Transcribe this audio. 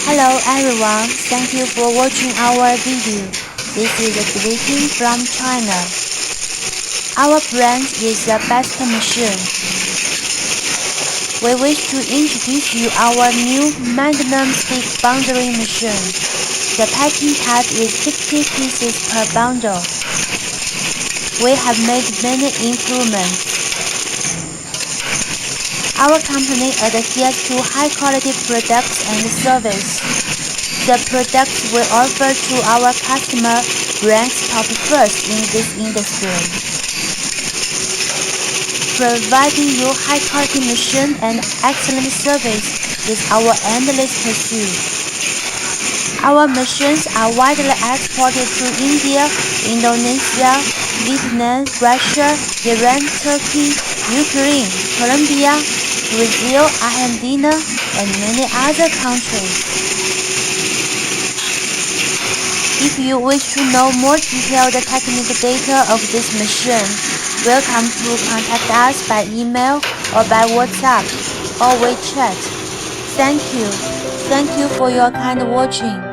Hello everyone, thank you for watching our video. This is a greeting from China. Our brand is the best machine. We wish to introduce you our new Magnum stick bundling machine. The packing type is 60 pieces per bundle. We have made many improvements. Our company adheres to high-quality products and service. The products we offer to our customer ranks top first in this industry. Providing you high-quality machine and excellent service is our endless pursuit. Our machines are widely exported to India, Indonesia, Vietnam, Russia, Iran, Turkey, Ukraine, Colombia, Brazil, Argentina, and many other countries. If you wish to know more detailed technical data of this machine, welcome to contact us by email or by WhatsApp or WeChat. Thank you for your kind watching.